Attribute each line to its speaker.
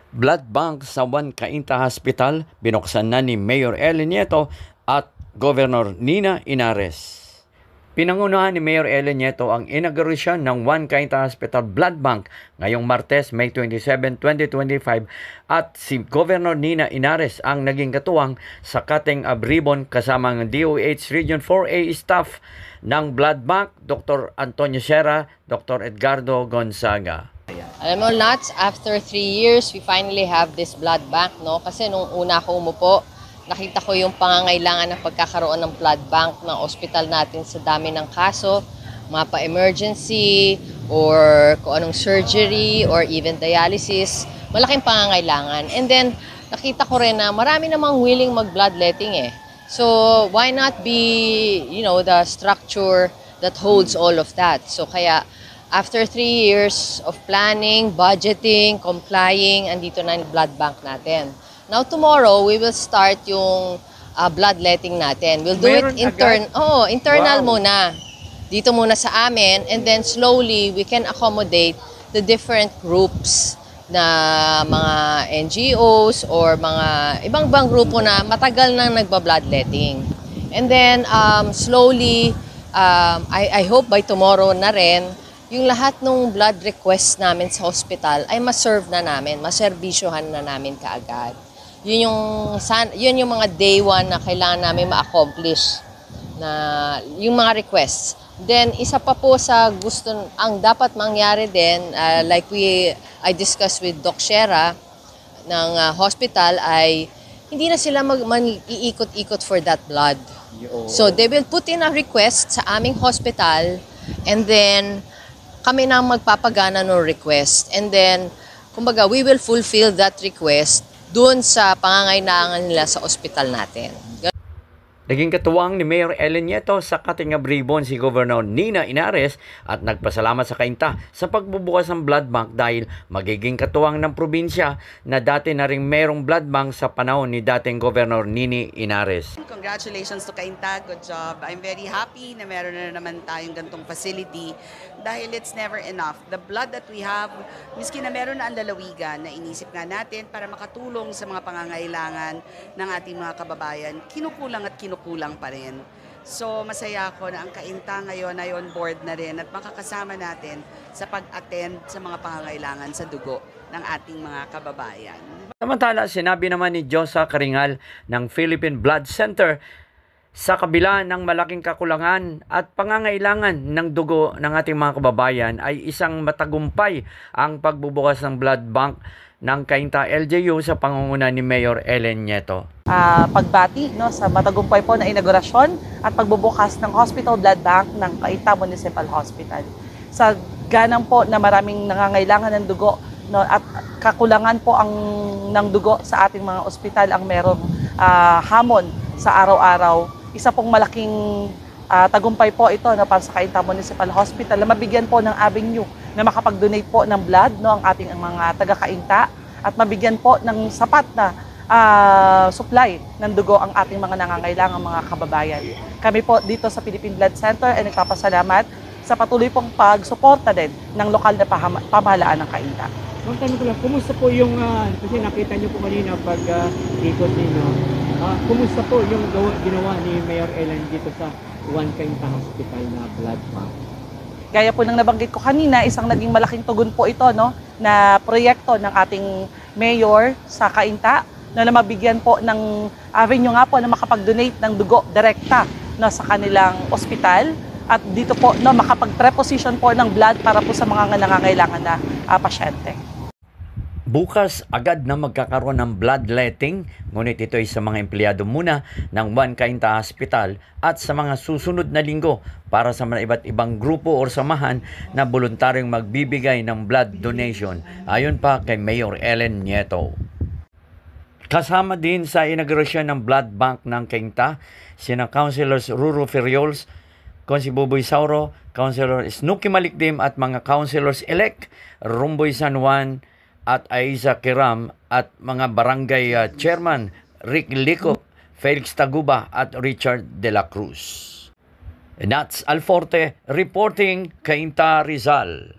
Speaker 1: Blood bank sa Juan Cainta Hospital binuksan na ni Mayor Ellen Nieto at Governor Nina Inares. Pinangunahan ni Mayor Ellen Nieto ang inauguration ng Juan Cainta Hospital Blood Bank ngayong Martes, May 27, 2025 at si Governor Nina Inares ang naging katuwang sa cutting of ribbon kasama ng DOH Region 4A staff ng Blood Bank, Dr. Antonio Sierra, Dr. Edgardo Gonzaga.
Speaker 2: Alam mo, Nats, after 3 years, we finally have this blood bank, no? Kasi nung una ako umupo, nakita ko yung pangangailangan ng pagkakaroon ng blood bank ng ospital natin sa dami ng kaso, mga pa-emergency, or kung anong surgery, or even dialysis. Malaking pangangailangan. And then, nakita ko rin na marami namang willing mag-bloodletting eh. So, why not be, the structure that holds all of that? So, kaya, after 3 years of planning, budgeting, complying, andito na yung blood bank natin. Now tomorrow, we will start yung bloodletting natin. We'll do it internal muna. Dito muna sa amin, and then slowly we can accommodate the different groups na mga NGOs or mga ibang grupo na matagal nang nagba-bloodletting. And then slowly, I hope by tomorrow na rin, yung lahat ng blood requests namin sa hospital ay ma-serve na namin, maserbisyohan na namin kaagad. Yun yung mga day one na kailangan namin ma-accomplish na yung mga requests. Then isa pa po sa gusto ang dapat mangyari din, like I discussed with Doc Sierra ng hospital, ay hindi na sila mag-iikot-ikot for that blood. So they will put in a request sa aming hospital, and then kami na magpapagana ng request. And then, kumbaga, we will fulfill that request dun sa pangangailangan nila sa ospital natin.
Speaker 1: Naging katuwang ni Mayor Ellen Nieto sa cutting of ribbon si Governor Nina Inares at nagpasalamat sa Cainta sa pagbubukas ng blood bank dahil magiging katuwang ng probinsya na dati na ring merong blood bank sa panahon ni dating Governor Nini Inares.
Speaker 3: Congratulations to Cainta, good job. I'm very happy na meron na naman tayong gantong facility dahil it's never enough. The blood that we have, miski na meron na ang lalawigan na inisip nga natin para makatulong sa mga pangangailangan ng ating mga kababayan, kinukulang pa rin. So masaya ako na ang Cainta ngayon ay on board na rin at makakasama natin sa pag-attend sa mga pangangailangan sa dugo ng ating mga kababayan.
Speaker 1: Samantala, sinabi naman ni Josa Karingal ng Philippine Blood Center, sa kabila ng malaking kakulangan at pangangailangan ng dugo ng ating mga kababayan ay isang matagumpay ang pagbubukas ng blood bank ng Cainta LGU sa pangunguna ni Mayor Ellen Nieto.
Speaker 4: Pagbati sa matagumpay po na inaugurasyon at pagbubukas ng Hospital Blood Bank ng Cainta Municipal Hospital. Sa ganang po na maraming nangangailangan ng dugo at kakulangan po ng dugo sa ating mga ospital ang merong hamon sa araw-araw. Isa pong malaking tagumpay po ito para sa Cainta Municipal Hospital na mabigyan po ng avenue na makapag-donate po ng blood ang ating mga taga-Cainta at mabigyan po ng sapat na supply ng dugo ang ating mga nangangailangang mga kababayan. Kami po dito sa Philippine Blood Center ay nagpapasalamat sa patuloy pong pagsuporta din ng lokal na pamahalaan ng Cainta.
Speaker 5: Tanong ko lang, kumusta po yung, kasi nakita niyo po kanina pag ikot ninyo, kumusta po yung ginawa ni Mayor Ellen dito sa Juan Cainta Hospital na blood bank?
Speaker 4: Gaya po ng nabanggit ko kanina, isang naging malaking tugon po ito na proyekto ng ating mayor sa Cainta na mabigyan po ng avenue nga po na makapag-donate ng dugo direkta sa kanilang ospital at dito po makapag-preposition po ng blood para po sa mga nangangailangan na pasyente.
Speaker 1: Bukas agad na magkakaroon ng bloodletting, ngunit ito ay sa mga empleyado muna ng Juan Cainta Hospital at sa mga susunod na linggo para sa mga iba't ibang grupo o samahan na voluntaryong magbibigay ng blood donation, ayon pa kay Mayor Ellen Nieto. Kasama din sa inaugurasyon ng blood bank ng Cainta, sina Councilors Ruru Ferriols, Consi Buboy Sauro, Councilor Snooki Malikdim at mga Councilors-elect Rumboy San Juan at Aiza Kiram at mga barangay chairman Rick Lico, Felix Taguba at Richard De La Cruz. Nats Alforte reporting, Cainta, Rizal.